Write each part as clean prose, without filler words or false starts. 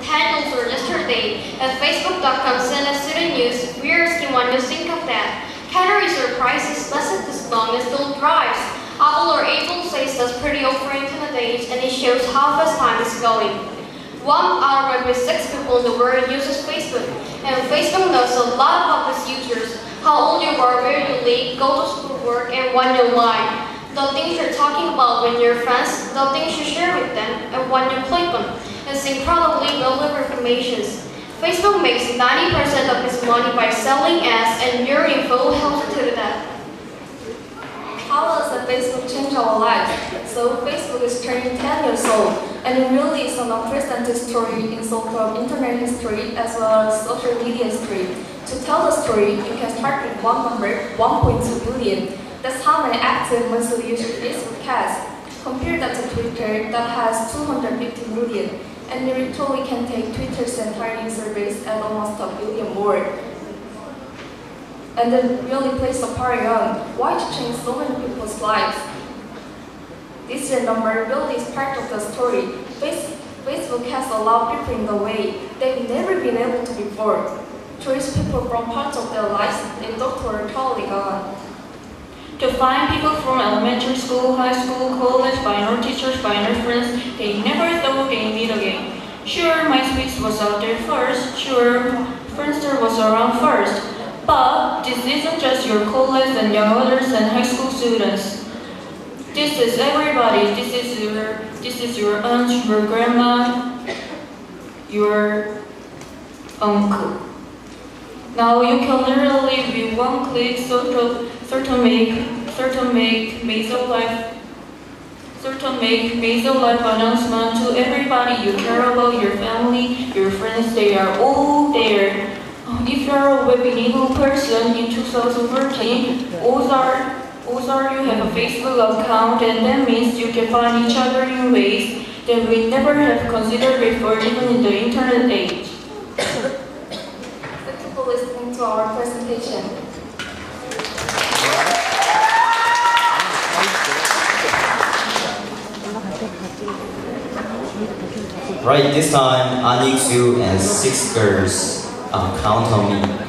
tangles yesterday, and Facebook.com sent us to the news. We are asking what you think of that. Calories or prices lasted this long and still drives. Apple or able to say that's pretty offering to the days, and it shows how fast time is going. 1 out of every 6 people in the world uses Facebook, and Facebook knows a lot about its users. How old you are, where you live, go to school, work, and what you like. The things you're talking about with your friends, the things you share with them, and what you click on. It's incredibly valuable information. Facebook makes 90% of its money by selling ads, and your info helps to do that. How does Facebook change our lives? So Facebook is turning 10 years old, and it really is an unprecedented story in so-called internet history as well as social media history. To tell the story, you can start with one number, 1.2 billion. That's how many active monthly users Facebook has. Compare that to Twitter that has 250 million, and you literally can take Twitter's entire user base at almost 1 billion more. And then really place a party on why it changed so many people's lives. This year number really is part of the story. Facebook has allowed people in the way they've never been able to before. To reach people from parts of their lives they thought were totally gone. To find people from elementary school, high school, college, binary teachers, binary friends they never thought they'd meet again. Sure, MySpace was out there first. Sure, Friendster was around first. But this isn't just your college and young adults and high school students. This is everybody. This is your aunt, your grandma, your uncle. Now you can literally with one click make major life announcement to everybody you care about, your family, your friends. They are all there. If you're a web-enabled person in 2014, odds are you have a Facebook account, and that means you can find each other in ways that we never have considered before, even in the internet age. Thank you for listening to our presentation. Right, this time I need you and 6 girls. Count on me.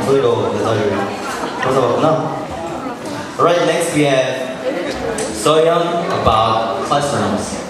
목소리로 여자를 벗어봤구나. Alright, next we have Soyeon about classrooms.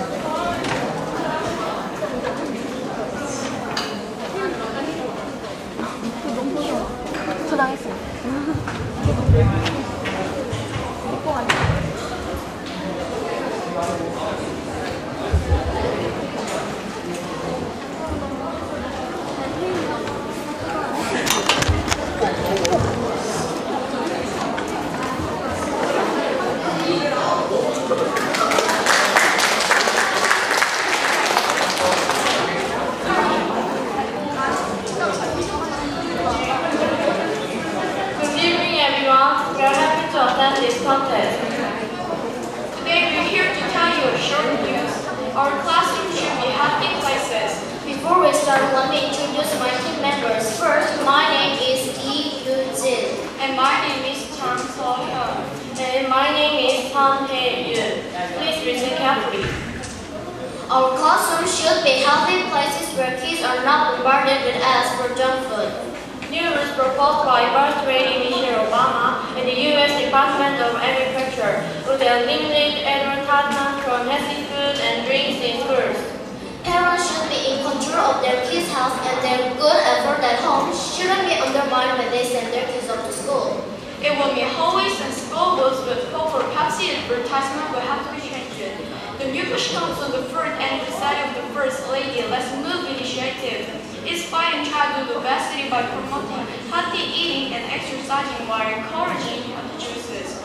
This contest. Today we're here to tell you a short news. Our classroom should be happy places. Before we start, let me introduce my team members. First, my name is Lee Yoo-jin. And my name is Chang So-hyun. And my name is Han Hae-yoon. Please listen carefully. Our classroom should be healthy places where kids are not bombarded with ads for junk food. New rules proposed by Vice President Michelle Obama and the U.S. Department of Agriculture would eliminate advertisements from healthy food and drinks in schools. Parents should be in control of their kids' health, and their good effort at home shouldn't be undermined when they send their kids off to school. It will mean hallways and school books with Coke or Pepsi advertisement will have to be changed. The new push comes on the front and the side of the First Lady Let's Move initiative. It's fighting childhood obesity by promoting healthy eating and exercising while encouraging healthy choices.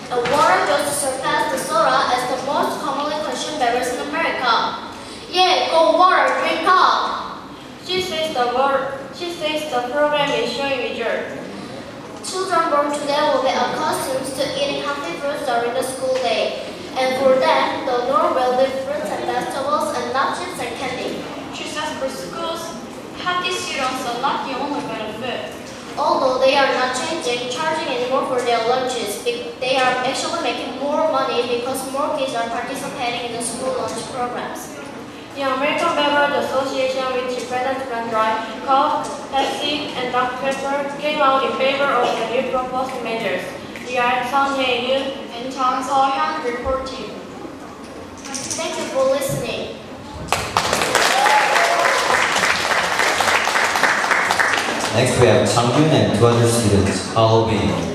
The water just surpassed the soda as the most commonly consumed beverage in America. Yeah, go water, drink up! She says the program is showing results. Children born today will be accustomed to eating healthy foods during the school day. And for them, the norm will be fruits and vegetables and not chips and candy. She says for schools, healthy cereals are not the only benefit. Although they are not charging anymore for their lunches, they are actually making more money because more kids are participating in the school lunch programs. The American Beverage Association, which represents Dry, Coke, Pepsi, and Dr. Pepper, came out in favor of the new proposed measures. We are Song Hae-yoon and Chang So-hyun reporting. Thank you for listening. Next we have Changyun and two other students. Halloween.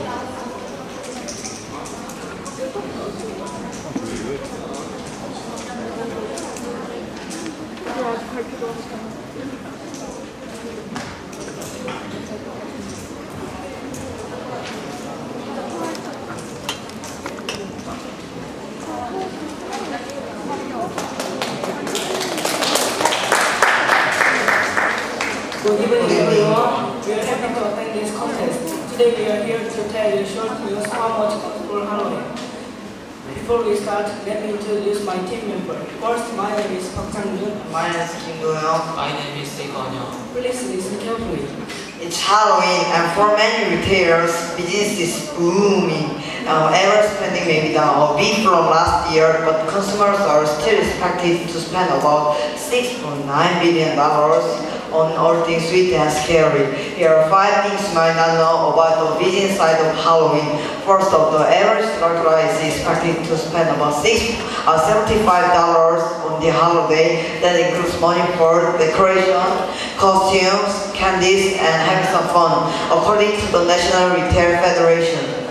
Good evening, everyone. We are happy to attend this contest. Today we are here to tell you short news how much costs for Halloween. Before we start, let me introduce my team member. First, my name is Park Sang-jun. My name is Kim Do-young. My name is Tae-kwon. Please listen carefully. It's Halloween, and for many retailers, business is booming. Average spending may be down a bit from last year, but consumers are still expected to spend about $6.9 billion on all things sweet and scary. Here are 5 things you might not know about the business side of Halloween. First off, the average Dracula is expected to spend about $75 on the holiday. That includes money for decoration, costumes, candies, and having some fun, according to the National Retail Federation.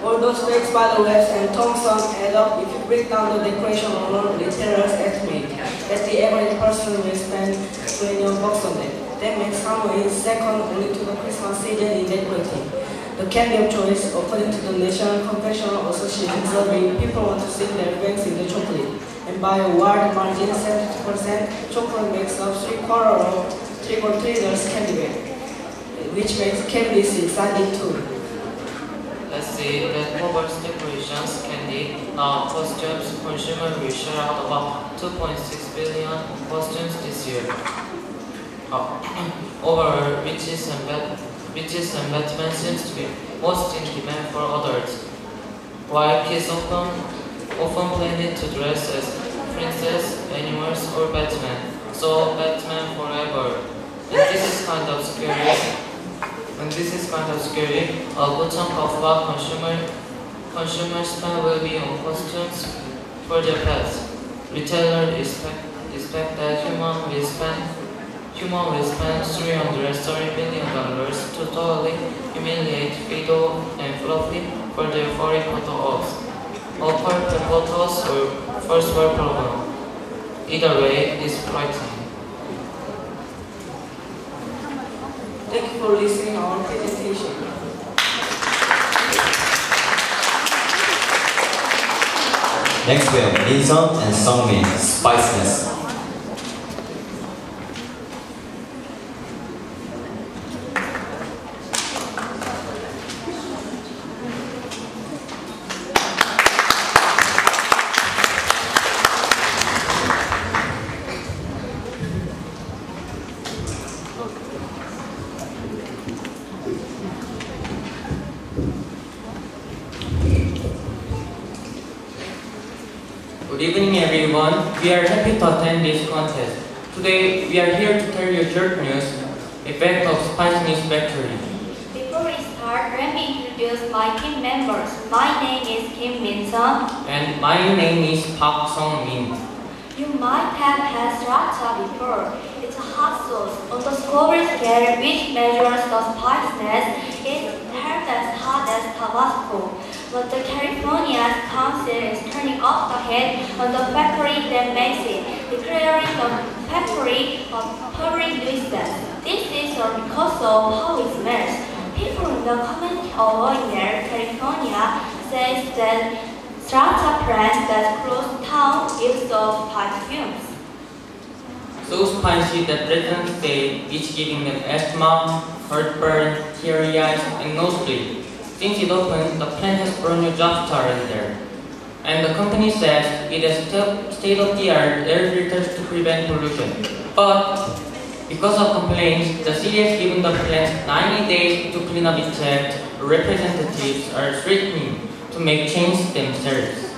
All those facts by the West and Thompson add up. If you break down the decoration alone, retailers estimate that the average person will spend $20 on it. That makes Halloween second only to the Christmas season in decorating. The candy of choice, according to the National Confectional Association survey, people want to sink their fangs in the chocolate. And by a wide margin, 72%, chocolate makes up 3/4 of trick-or-treaters' candy bag, which makes candies exciting too. Let's see that mobile decorations, candy, now costumes, consumer will share out about 2.6 billion costumes this year. Overall, witches and Batman seems to be most in demand for adults, while kids often plan to dress as princess, animals, or Batman. So Batman forever. And this is kind of scary. When this is kind of scary, a good chunk of what consumer spend will be on costumes for their pets. Retailers expect that human will spend $330 billion to totally humiliate Fido and Fluffy for their furry photos, or perfect photos or first world problem. Either way, it's frightening. Thank you for listening to our presentation. Next we have Minsun and Sungmin, Spiciness. Good evening everyone, we are happy to attend this contest. Today we are here to tell you short news, effect of Spiciness Factory. Before we start, let me introduce my team members. My name is Kim Min-sung. And my name is Park Sung-min. You might have had sriracha before. It's a hot sauce on the Scoville scale which measures the spiciness. It's termed as hot as Tabasco. But the California Council is turning off the heat on the factory that makes it, declaring the factory a public nuisance. This is because of how it smells. People in the community of Oiner, California, says that sriracha plant that closed town gives off pipe fumes. So spicy that residents say it's giving them asthma, heartburn, teary eyes, and nosebleed. Since it opened, the plant has brand new jobs started there. And the company says it has state-of-the-art air filters to prevent pollution. But because of complaints, the city has given the plant 90 days to clean up its act. Representatives are threatening to make changes themselves.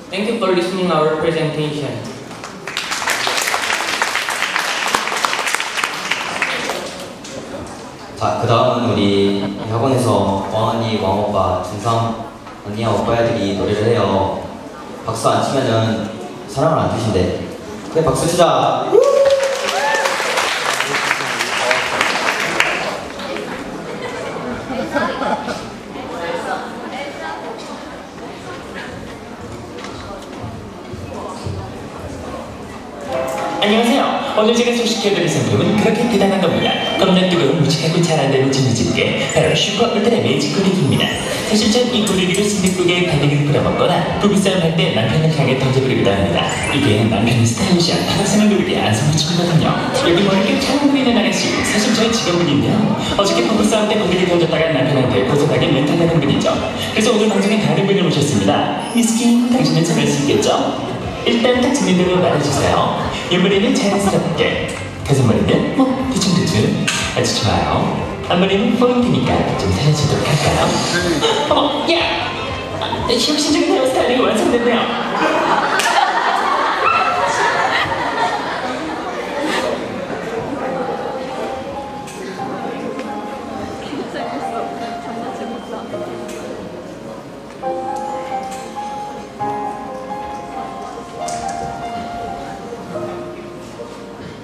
Thank you for listening to our presentation. 자, 그 다음은 우리 학원에서 왕언니, 왕오빠, 중3 언니와 오빠들이 노래를 해요. 박수 안 치면은 사랑을 안 주신대. 그래, 박수 치자! 안녕하세요. 오늘 제가 소식해드릴 상품은 그렇게 대단한 겁니다. 겁나 뜨거운 무식하고 잘 안되는 진미집게 바로 슈퍼 울트라 매직 고리기입니다. 사실 전 이 고리기로 순댓국에 가득을 뿌려먹거나 부부싸움 할 때 남편을 향해 던져버리기도 합니다. 이게 남편의 스타일리시한 하나쌤을 노리게 안성맞춤이거든요. 여기 머리를 잘 보이는 아가씨, 사실 저희 직원분인데요. 어저께 부부싸움 때 고리기 던졌다가 남편한테 고소하게 멘탈나는 분이죠. 그래서 오늘 방송에 다른 분을 모셨습니다. 미스킨, 당신은 잘할 수 있겠죠? 일단 딱 듣는 대로 말해주세요. 옆머리는 자연스럽게, 가슴머리는 뭐 대충대충 아주 좋아요. 앞머리는 포인트니까 좀 살려주도록 할까요? 어머, 야! 혁신적인 헤어스타일이 완성됐네요.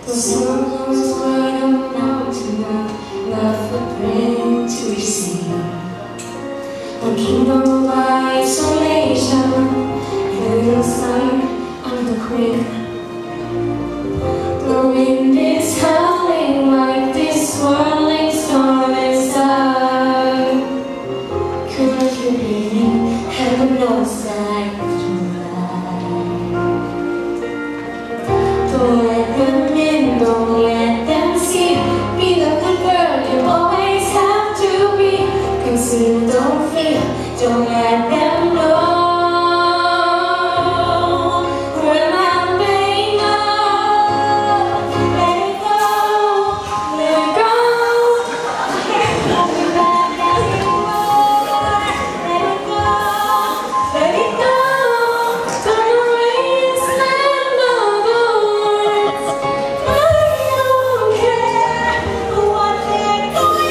Someone's word of mountain, not footprint to receive. A kingdom by isolation, little sign of the queen. The wind is howling like this swirling storm inside. Could you be? Heaven knows I could lie. Don't let them in, don't let them see. Be the good girl you always have to be. Conceal, don't feel, don't let them know. We're not paying up. Let it go, let it go. Hold me back anymore. Let it go, let it go. Don't erase another words. I don't care what they're going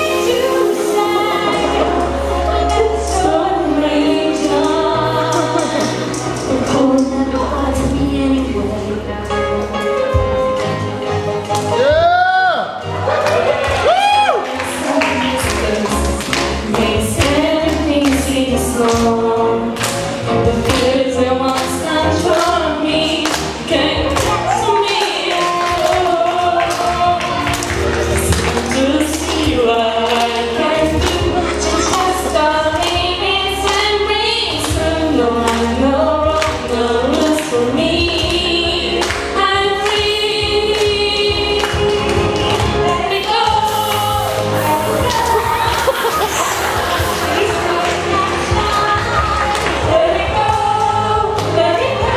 The fears that once controlled me came to me. To see what I can do, just the limits and breaks through. No one, no wrong, no rules for me. I'm free. Let it go. Let it go, let it go.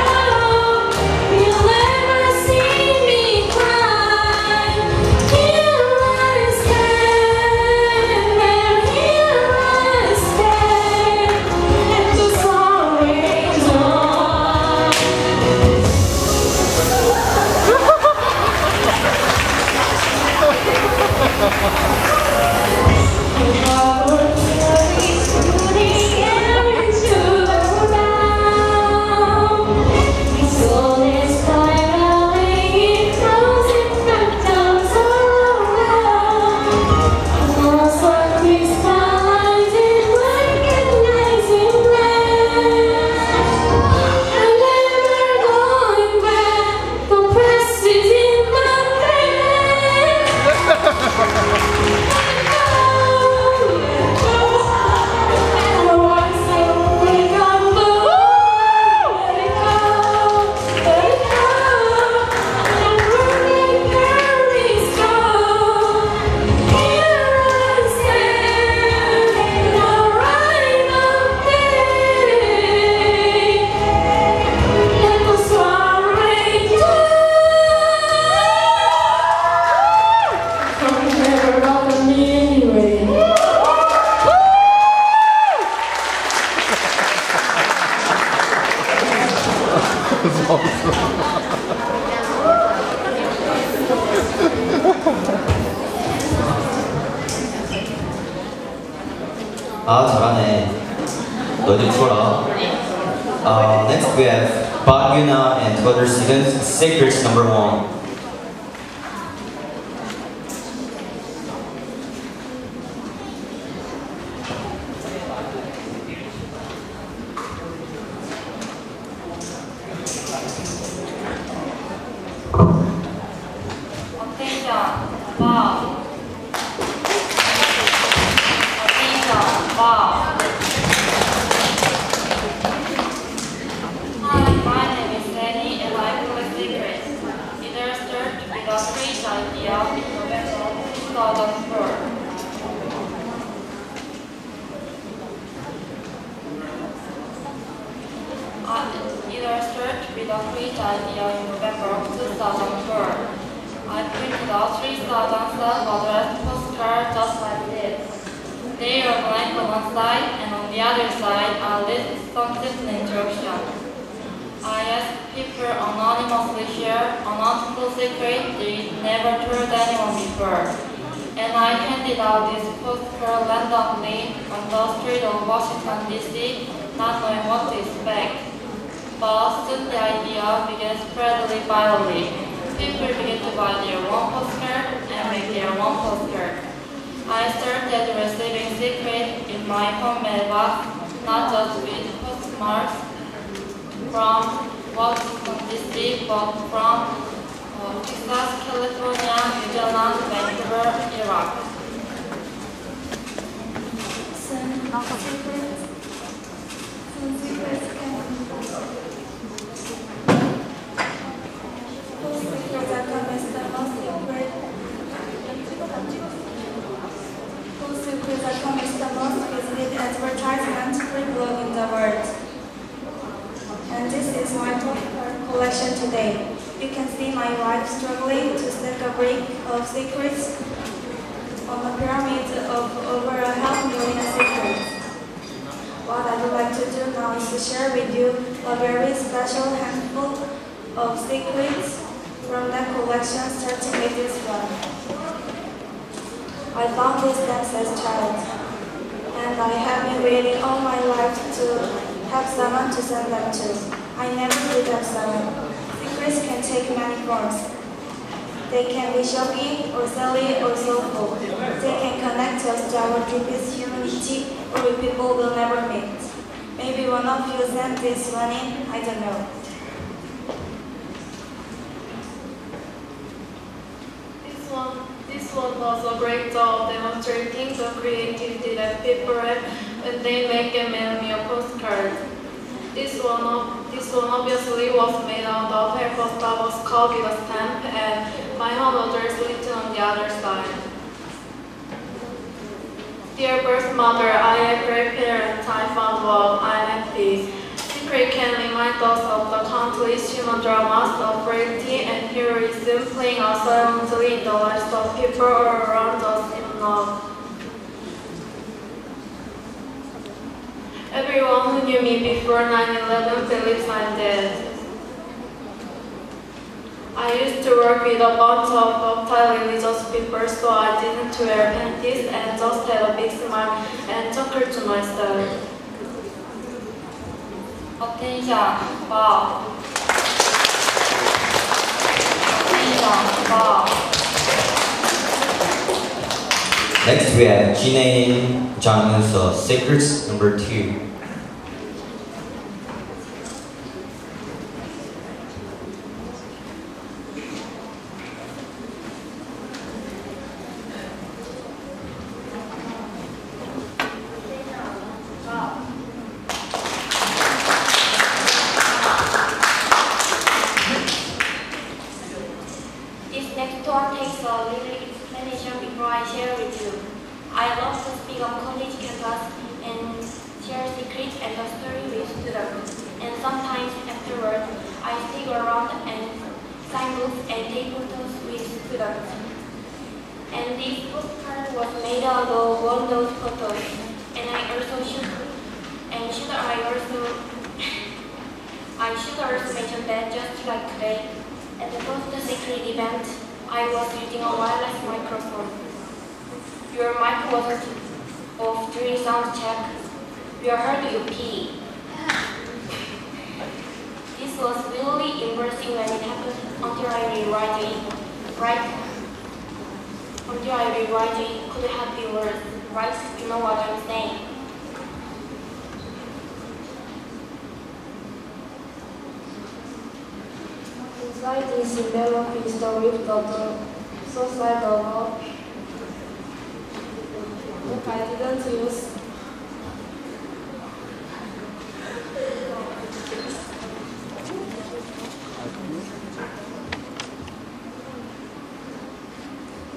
You'll never see me cry. Here I stand, and here I stand, and the sorry is on. 아, 잘하네. 너희들 풀어라. Next we have Bak Yuna and two other students, Secrets number 1. I found these stamps as a child, and I have been waiting all my life to have someone to send them to. I never did have someone. Secrets can take many forms. They can be shocking or silly or soulful. They can connect us to our deepest humanity or with people we'll never meet. one of you sent this one in? I don't know. This one was a great job demonstrating the creativity that people have when they make and mail me a postcard. This one obviously was made out of paper that was cut with a stamp and my home address written on the other side. Dear birth mother, I have great parents, I found love, I am happy. Secret can remind us of the countless human dramas of frailty and heroism playing out silently in the lives of people around us in love. Everyone who knew me before 9/11 believes I'm dead. I used to work with a bunch of uptight religious people, so I didn't wear panties and just had a big smile and chuckled to myself. Attention, wow. Attention, wow. Next we have Jinae Jang's Secrets number 2. This next one takes a little explanation before I share with you. I love to speak on college campus and share secrets and the story with students. And sometimes afterward, I stick around and sign books and take photos with students. And this postcard was made out of one of those photos. And I should also mention that just like today, at the post secret event, I was using a wireless microphone. Your mic wasn't off during sound check. We heard you pee. This was really embarrassing when it happened until I realized it. Until I realized it could have been worse. Right? You know what I'm saying? Inside this envelope is the rift of the suicide of book I didn't use.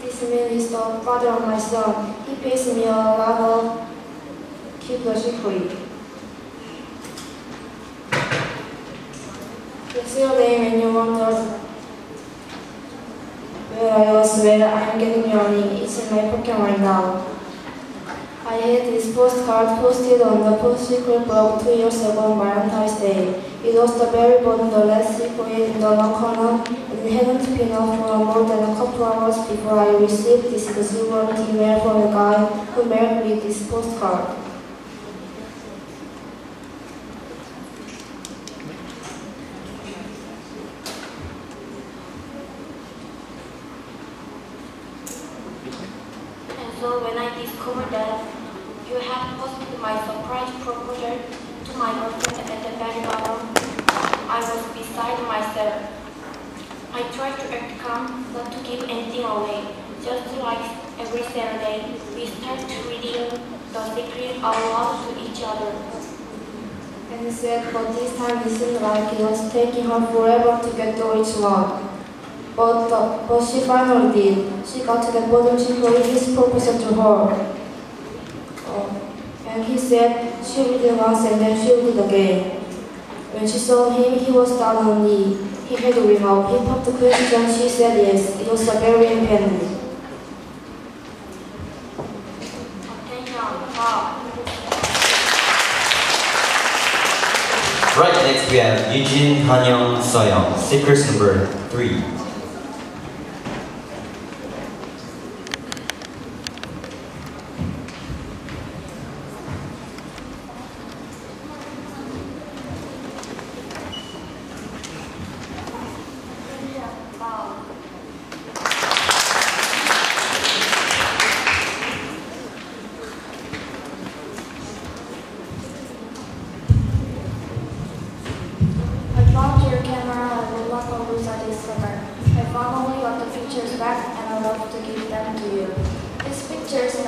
This man is the father of my son. He pays me a lot of keep the secret. Yesterday when you wondered where I was, where I'm getting running, it's in my pocket right now. I had this postcard posted on the Post Secret blog 2 years ago on Valentine's Day. It was the very bottom, the last secret in the long corner, and it hadn't been up for more than a couple hours before I received this exuberant email from a guy who mailed me this postcard. So when I discovered that you have posted my surprise proposal to my girlfriend at the very bottom, I was beside myself. I tried to act calm, not to give anything away. Just like every Saturday, we start reading the secret out loud to each other. And he said, but this time it seemed like it was taking her forever to get to each one. But she finally did. She got to the bottom, she put his proposal to her. And he said she read it once and then she read it again. When she saw him, he was down on her knee. He had to ring out. He popped the question, she said yes. It was a very impending. Right, next we have Eugene Hanyoung Soyoung, Secrets number 3.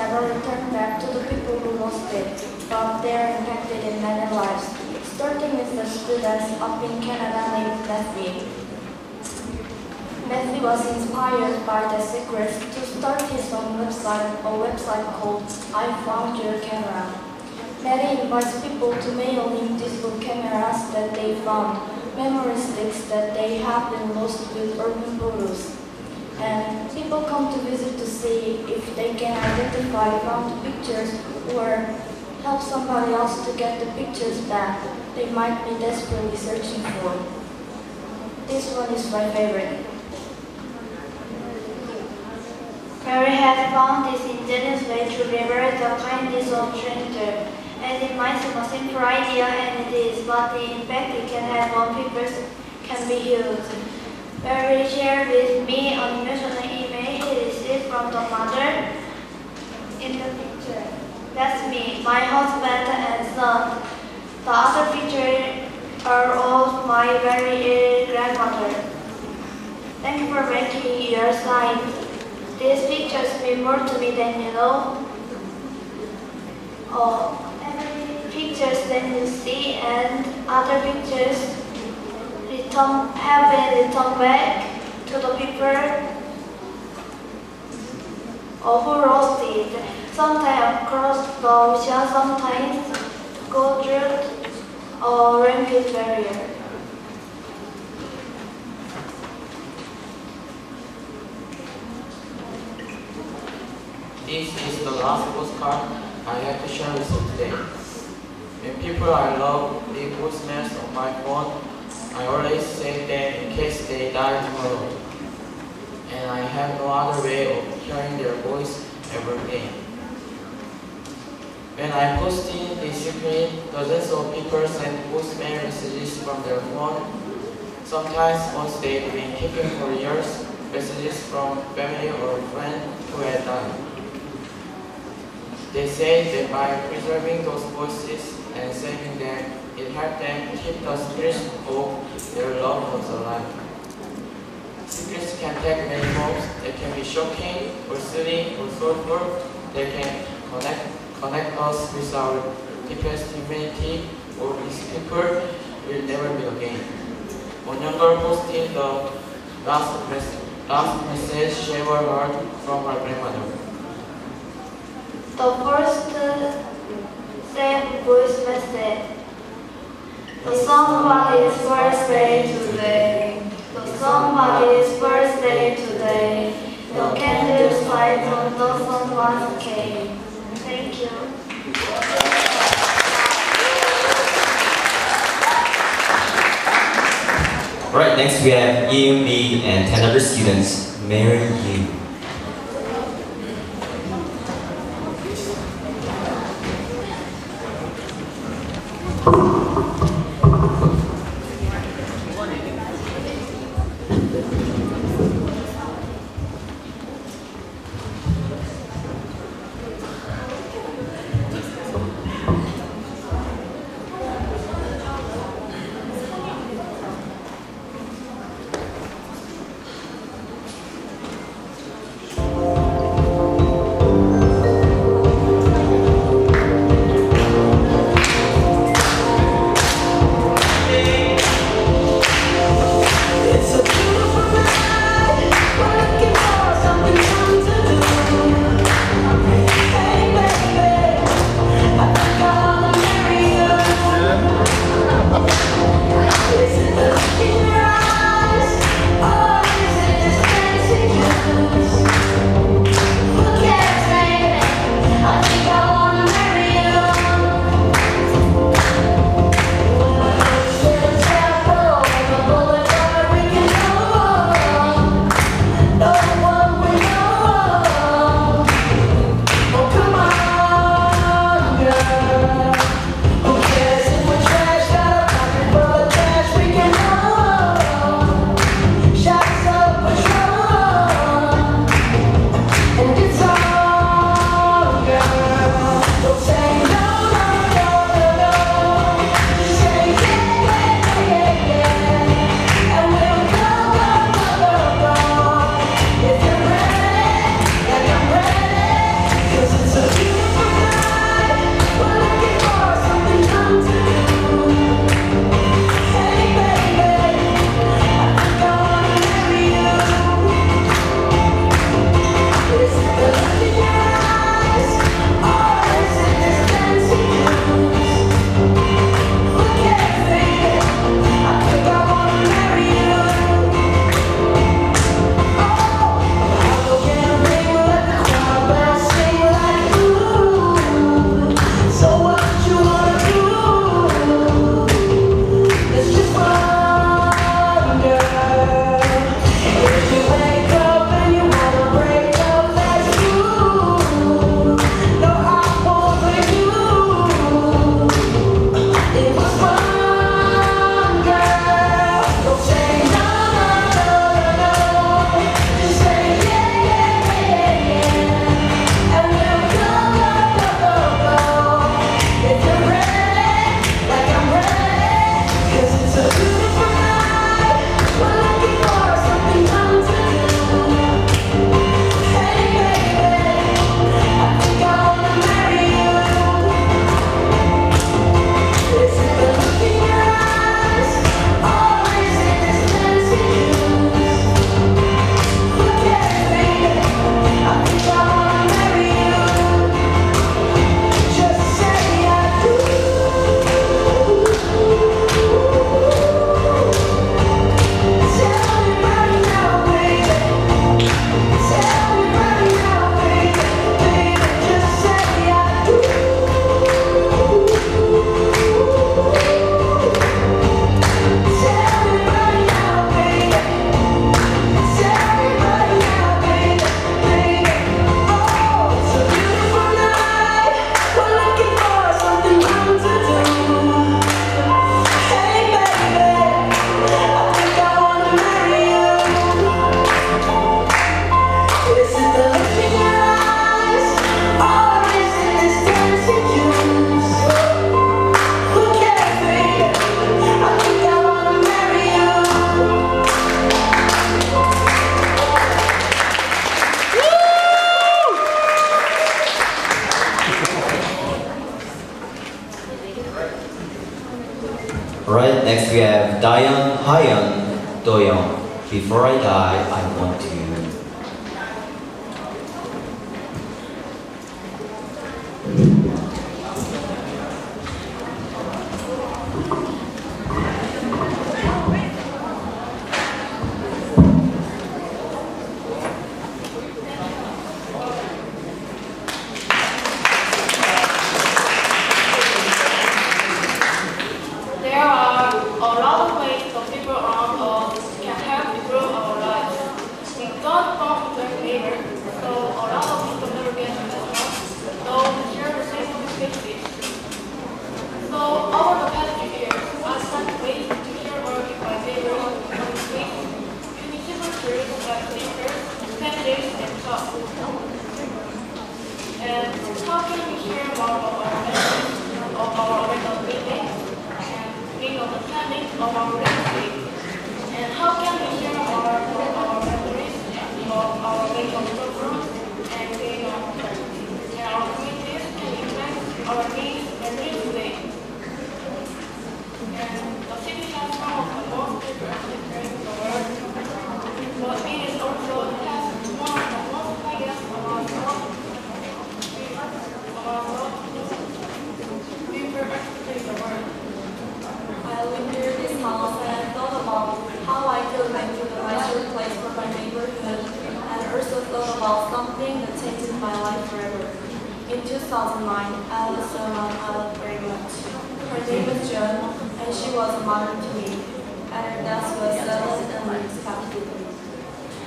never returned back to the people who lost it, but they are impacted in many lives, starting with the students up in Canada named Matthew. Matthew was inspired by the secrets to start his own website, a website called I Found Your Camera. Matthew invites people to mail him digital cameras that they found, memory sticks that they have been lost with urban photos. And people come to visit to see if they can identify found pictures or help somebody else to get the pictures back they might be desperately searching for. This one is my favorite. Mary had found this ingenious way to liberate the kindness of strangers. And it might seem a simple idea, and it is, but the impact it can have on people can be huge. Mary shared with me an emotional image he received from the mother in the picture. That's me, my husband and son. The other pictures are of my very ill grandmother. Thank you for making your sign. These pictures mean more to me than you know. Pictures that you see and other pictures have been returned back to the people who lost it. Sometimes across the ocean, sometimes go through a language barrier. This is the last postcard I have to share with you today. When people I love leave voicemails on my phone, I always save them in case they die tomorrow. And I have no other way of hearing their voice ever again. When I posted this secret, dozens of people sent voicemail messages from their phone. Sometimes once they've been keeping for years, messages from family or friends who had died. They say that by preserving those voices and saving them, it helped them keep the spirit of their loved ones alive. Secrets can take many forms. They can be shocking or silly or thoughtful. They can connect us with our deepest humanity, or these people will never be again. One young girl posted the last message she ever heard from her grandmother. The first saved voice message. The somebody's birthday today. The somebody's birthday today. The candles light on the someone's cake. Thank you. Alright, next we have Yoon Lee and 10 other students. Marry You. Alright, next we have Dayan Hayan Doyoung. Before I die, I want to. There are a lot of ways the people around us can help improve our lives. We got from the neighbor, so a lot of people never get to know us, though we share the same activities. So over the past few years, I started ways to share work with my neighbors on the week, using different tools like stickers, packages, and stuff. And how can we share more of our memories of our original buildings? Understanding of our legacy, and how can we share more of our memories of our medical programs and our communities can impact our needs and live today. And the city has some of the most diverse cities in the world, but it is also has one of the most highest amounts of diversity in the world. I lived near this house and I thought about how I could make it a nicer place for my neighborhood, and also thought about something that changed my life forever. In 2009, I was someone I loved very much. Her name was Joan, and she was a mother to me, and her death was sudden and unexpected.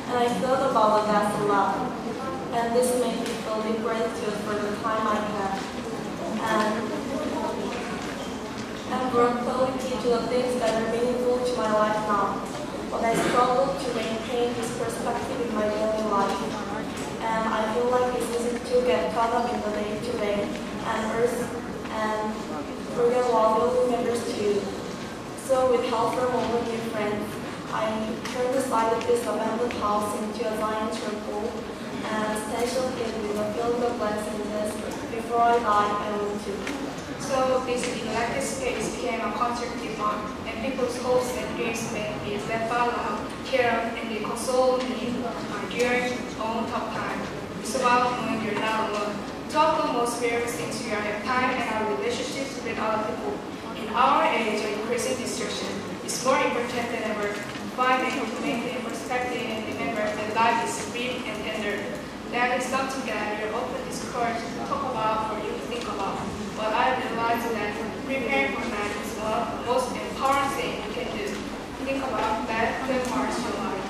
And I thought about the death a lot, and this made me feel deep gratitude for the time I had. And brought clarity to the things that are meaningful to my life now. But I struggle to maintain this perspective in my daily life. And I feel like it's easy to get caught up in the day-to-day and earth and forget what really matters to you. So with help from all of new friends, I turned the side of this abandoned house into a giant chapel and stationed it with a field of blessings. Before I die, I want to. So basically, like this space became a constructive one, and people's hopes and dreams may be left alone, care of, and they console me during own tough time. It's about knowing you're not alone. Talk the most various things we are at time and our relationships with other people. In our age of increasing distraction, it's more important than ever to find and maintain perspective and remember that life is brief and tender. That is something that we're open discouraged to talk about or you think about. But I realized that preparing for that is one of the most empowering things you can do. Think about that to empower your life.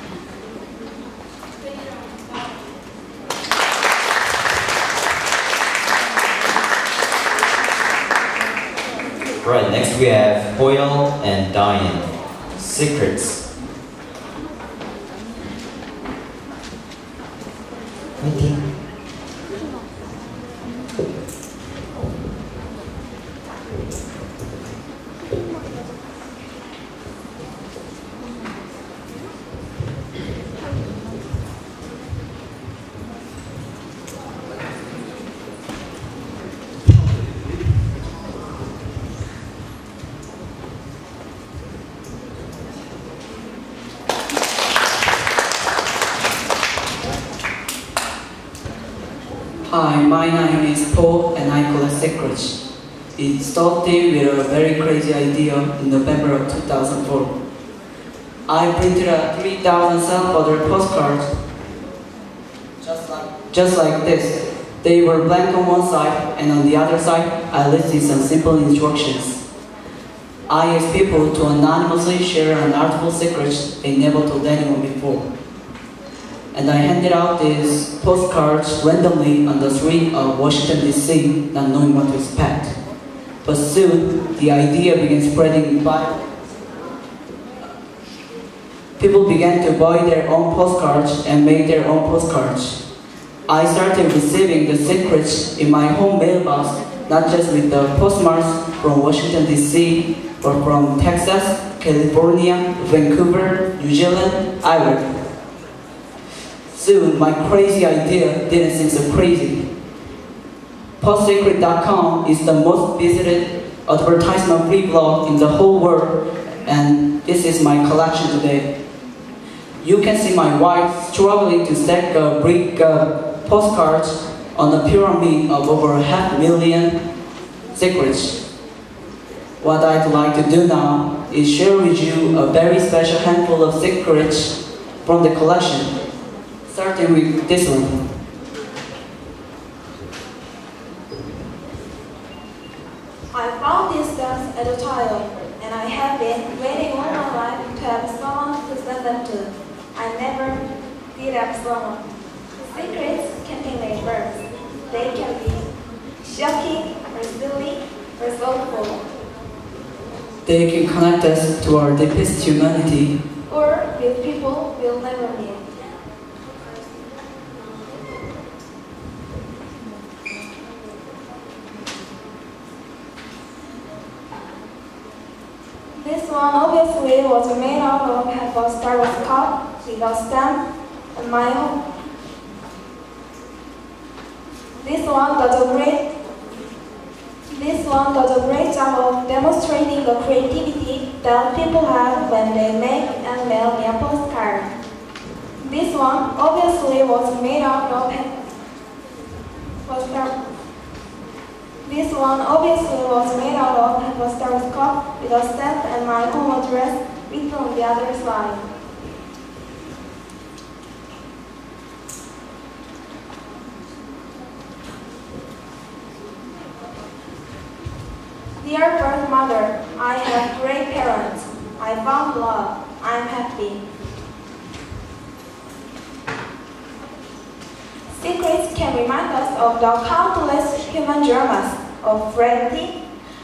Right, next we have Hoyle and Diane. Secrets. Meeting. Hi, my name is Paul and I collect secrets. It started with a very crazy idea in November of 2004. I printed a 3,000 self-ordered postcards just like this. They were blank on one side and on the other side I listed some simple instructions. I asked people to anonymously share unartful secrets they never told anyone before. And I handed out these postcards randomly on the street of Washington, D.C., not knowing what to expect. But soon, the idea began spreading by. People began to buy their own postcards and make their own postcards. I started receiving the secrets in my home mailbox, not just with the postmarks from Washington, D.C., but from Texas, California, Vancouver, New Zealand, Ireland. Soon, my crazy idea didn't seem so crazy. Postsecret.com is the most visited advertisement-free blog in the whole world, and this is my collection today. You can see my wife struggling to stack a brick postcards on a pyramid of over 500,000 secrets. What I'd like to do now is share with you a very special handful of secrets from the collection, starting with this one. I found these stamps as a child, and I have been waiting all my life to have someone to send them to. I never did have someone. The secrets contain like verbs. They can be shocking, or silly, or soulful. They can connect us to our deepest humanity, or with people we'll never meet. This one obviously was made out of half a Star Wars cup with a stamp and my home. This one does a great job of demonstrating the creativity that people have when they make and mail me a postcard. This one obviously was made out of half a Star Wars cup with a stamp and my home address written on the other side. Dear birth mother, I have great parents. I found love. I'm happy. Secrets can remind us of the countless human dramas of frailty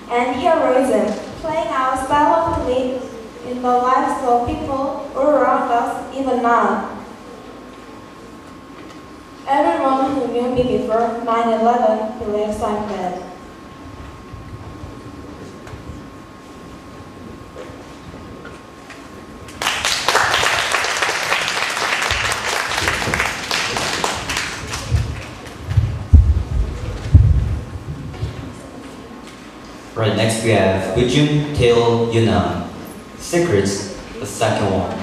and heroism playing out silently in the lives of people all around us even now. Everyone who knew me before 9/11 believes I'm dead. Right, next we have Wijun Tail Yunam. Secrets, the second one.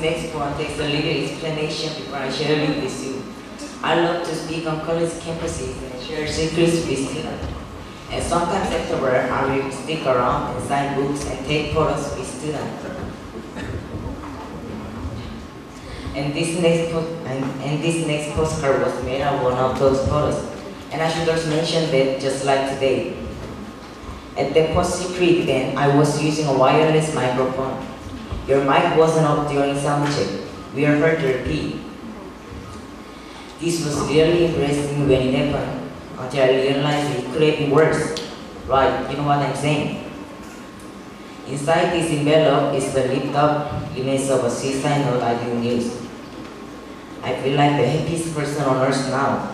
Next one takes a little explanation before I share it with you. I love to speak on college campuses and share secrets with students. And sometimes afterward, I will stick around and sign books and take photos with students. And this next postcard was made of one of those photos. And I should also mention that just like today, at the post-secret event, I was using a wireless microphone. Your mic wasn't up during sound check. We are heard to repeat. This was really impressive when it happened, until I realized it could have been worse. Right, you know what I'm saying? Inside this envelope is the lift up image of a suicide note I didn't use. I feel like the happiest person on earth now.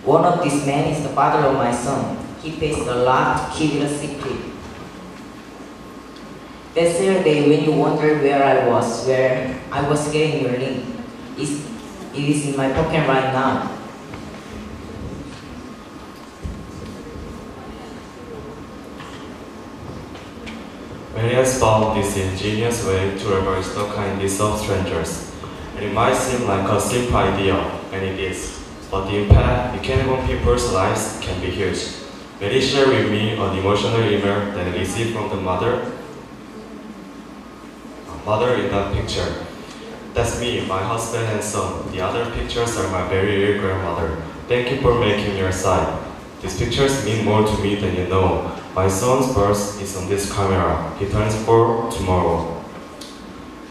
One of these men is the father of my son. He pays a lot to keep it a secret. That Saturday when you wondered where I was getting your link. It is in my pocket right now. Many has found this ingenious way to reverse the kindness of strangers. And it might seem like a simple idea, and it is. But the impact it can have on people's lives can be huge. Mary shared with me an emotional email that I received from the mother in that picture. That's me, my husband and son. The other pictures are my very real grandmother. Thank you for making your side. These pictures mean more to me than you know. My son's birth is on this camera. He turns 4 tomorrow.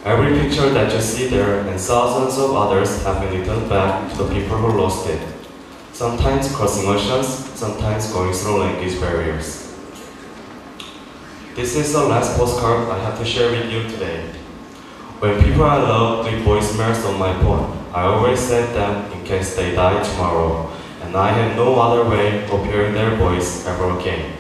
Every picture that you see there and thousands of others have been returned back to the people who lost it. Sometimes crossing oceans, sometimes going through language barriers. This is the last postcard I have to share with you today. When people I love leave voicemails on my phone, I always send them in case they die tomorrow, and I have no other way of hearing their voice ever again.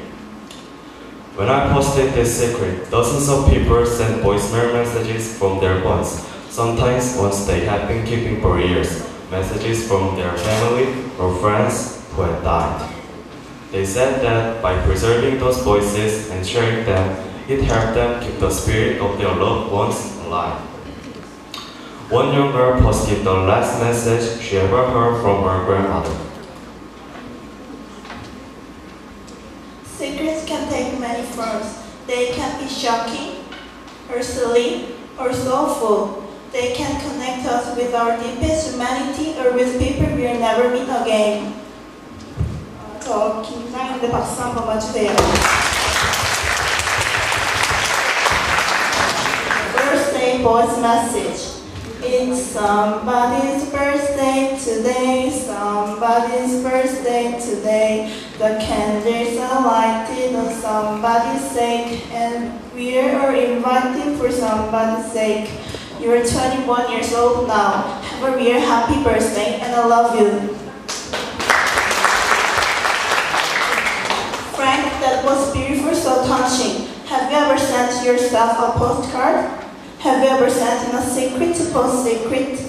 When I posted this secret, dozens of people sent voicemail messages from their phones, sometimes ones they have been keeping for years, messages from their family or friends who had died. They said that by preserving those voices and sharing them, it helped them keep the spirit of their loved ones alive. One young girl posted the last message she ever heard from her grandmother. Secrets can take many forms. They can be shocking, or silly, or soulful. They can connect us with our deepest humanity or with people we'll never meet again. 저 김상현대 박수 한 번만 주세요. Birthday voice message. It's somebody's birthday today, somebody's birthday today. The candles are lighted on somebody's sake, and we're all invited for somebody's sake. You're 21 years old now. Have a real happy birthday, and I love you. Frank, that was beautiful, so touching. Have you ever sent yourself a postcard? Have you ever sent in a secret to post secret?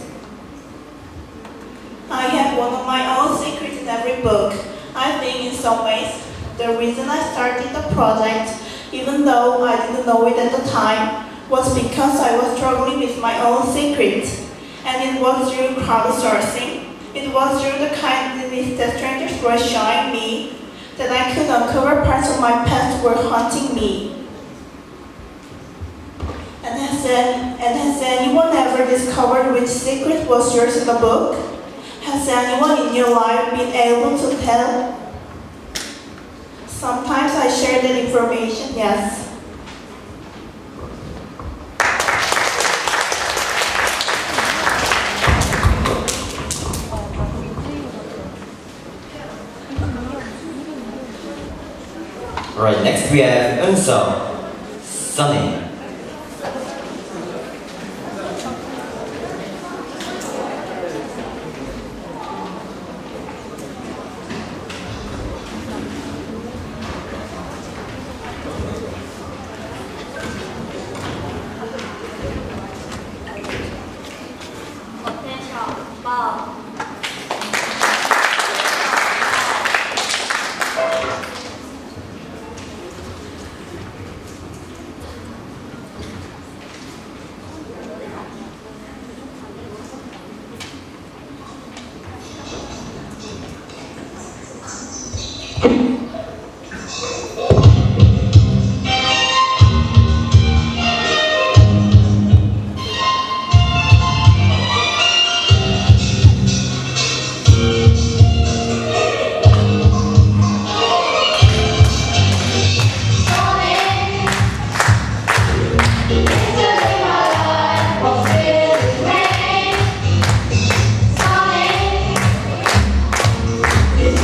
I have one of my own secrets in every book. I think in some ways, the reason I started the project, even though I didn't know it at the time, was because I was struggling with my own secret. And it was through crowdsourcing, it was through the kindness that strangers were showing me, that I could uncover parts of my past were haunting me. And has anyone ever discovered which secret was yours in the book? Has anyone in your life been able to tell? Sometimes I share that information, yes. Alright, next we have Eun-sung, Sunny. It's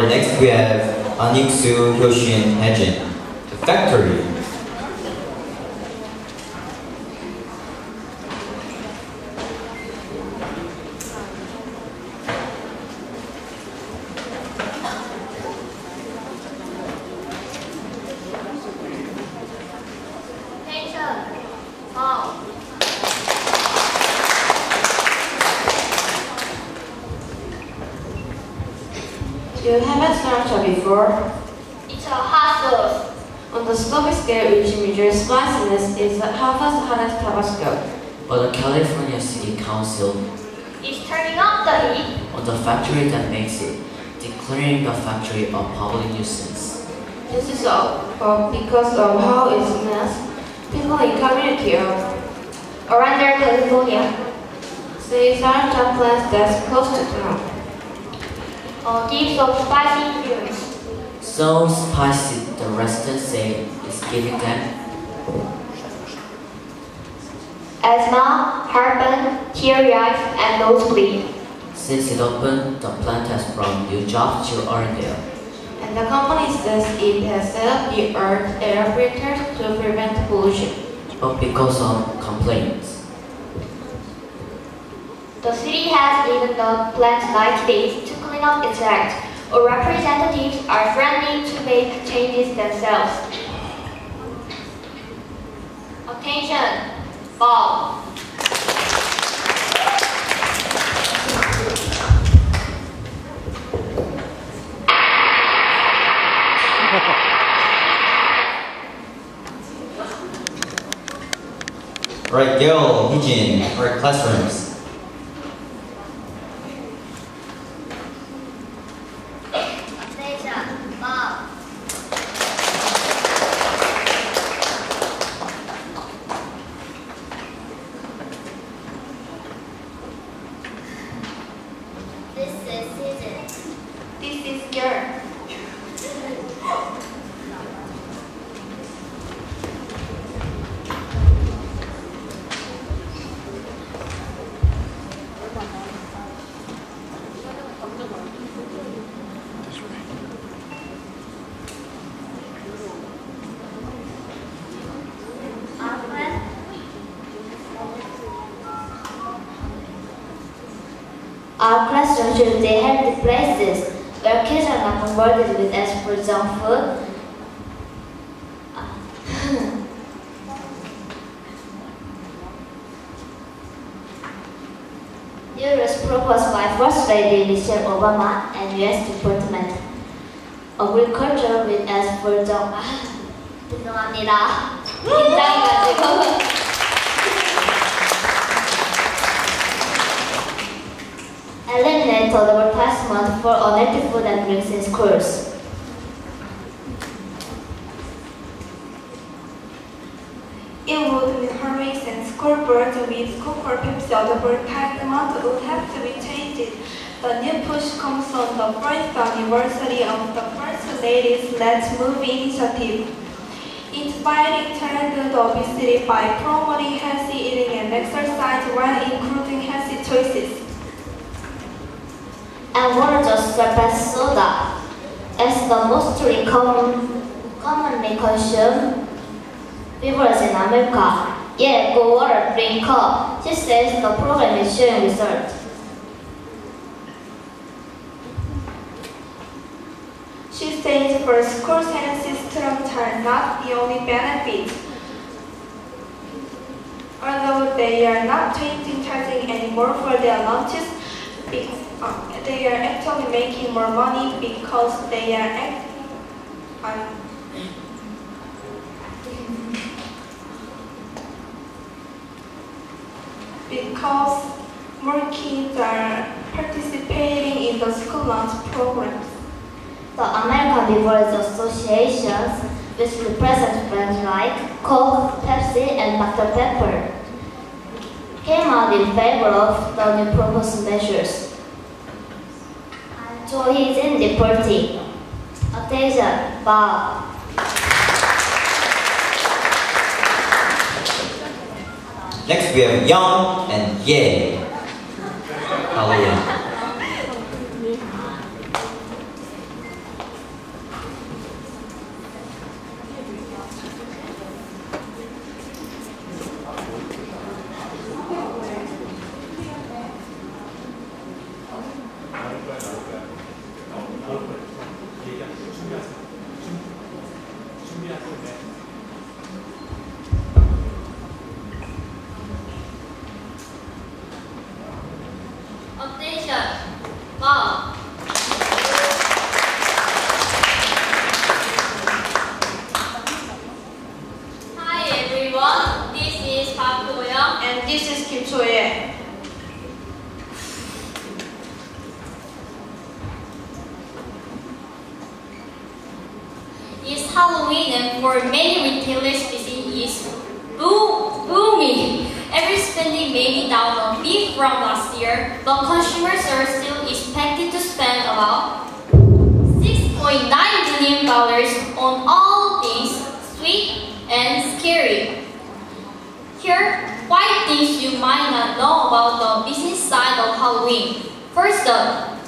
Alright, next we have Aniksu, Hyoshin, Hejin, The Factory. You haven't smelled it before? It's a hot sauce. On the Scoville scale, which measures spiciness, it's half as hot as Tabasco. But the California City Council It's turning up the heat. on the factory that makes it, declaring the factory a public nuisance. This is all because of how it smells. People in community Around there, California. say it's our top plants that's close to town. Gives of spicy fumes. So spicy, the residents say it's giving them Asthma, heartburn, teary eyes, and nosebleed. Since it opened, the plant has brought new jobs to Arendelle. And the company says it has set up the earth air filters to prevent pollution. But because of complaints, The city has given the plant 90 days to clean up its act. Our representatives are friendly to make changes themselves. Attention, Bob. Alright, Gil, Hijin, our classrooms. Attention, Bob. This is Susan. This is Girl. Our classroom should they have the places where kids are not bombarded with as for junk food. New rules proposed by First Lady Michelle Obama and U.S. Department of Agriculture with as for junk. 죄송합니다. 긴장해가지고. Eliminate the advertisement for unhealthy food and drinks in schools. It would be harming since school boards with Coca-Cola Pepsi advertisement would have to be changed. The new push comes on the first anniversary of the First Lady's Let's Move initiative, inspiring childhood obesity by promoting healthy eating and exercise while including healthy choices. And water just surpassed soda as the most commonly consumed beverage in America. Yeah, go water, drink cup. She says the program is showing results. She says for schools and systems are not the only benefit. Although they are not charging anymore for their lunches, they are actually making more money because they are because more kids are participating in the school lunch programs. The American Beverage Associations, which represent brands like Coke, Pepsi, and Dr. Pepper, came out in favor of the new proposed measures. So he's in the party. Attention, Bob. Next we have Young and Ye. Hallelujah. this is Kim Cho-ye. It's Halloween, and for many retailers, business is booming. Every spending may be down a bit from last year, but consumers are still expected to spend about $6.9 billion on all things sweet and scary. Here are 5 things you might not know about the business side of Halloween. First up,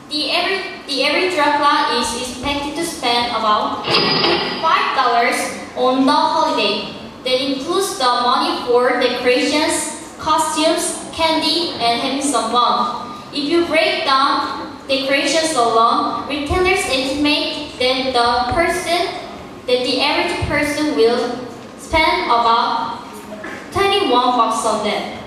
the average Dracula is expected to spend about $5 on the holiday. That includes the money for decorations, costumes, candy, and having some fun. If you break down decorations alone, retailers estimate that the average person will spend about $21 on that.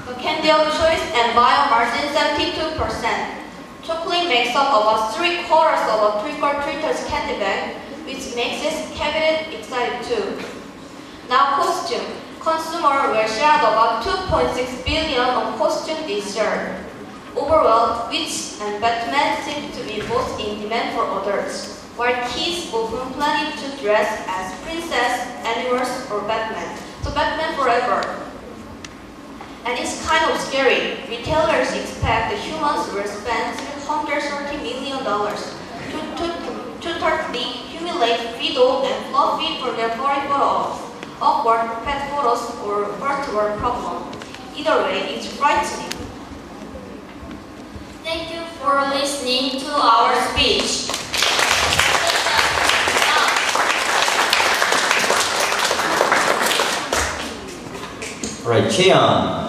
The candy of choice and bio margin 72%. Chocolate makes up about 3/4 of a trick-or-treater's candy bag, which makes its cabinet exciting too. Now costume. Consumers will share about $2.6 billion on costume this year. Overall, Witch and Batman seem to be most in demand for adults, while kids often planning to dress as princess, animals, or Batman. So Batman forever. And it's kind of scary. Retailers expect the humans will spend $130 million to thoroughly humiliate, fiddle, and fluffy for their furry photos, awkward pet photos, or first world problem. Either way, it's frightening. Thank you for listening to our speech. Alright, Cheon.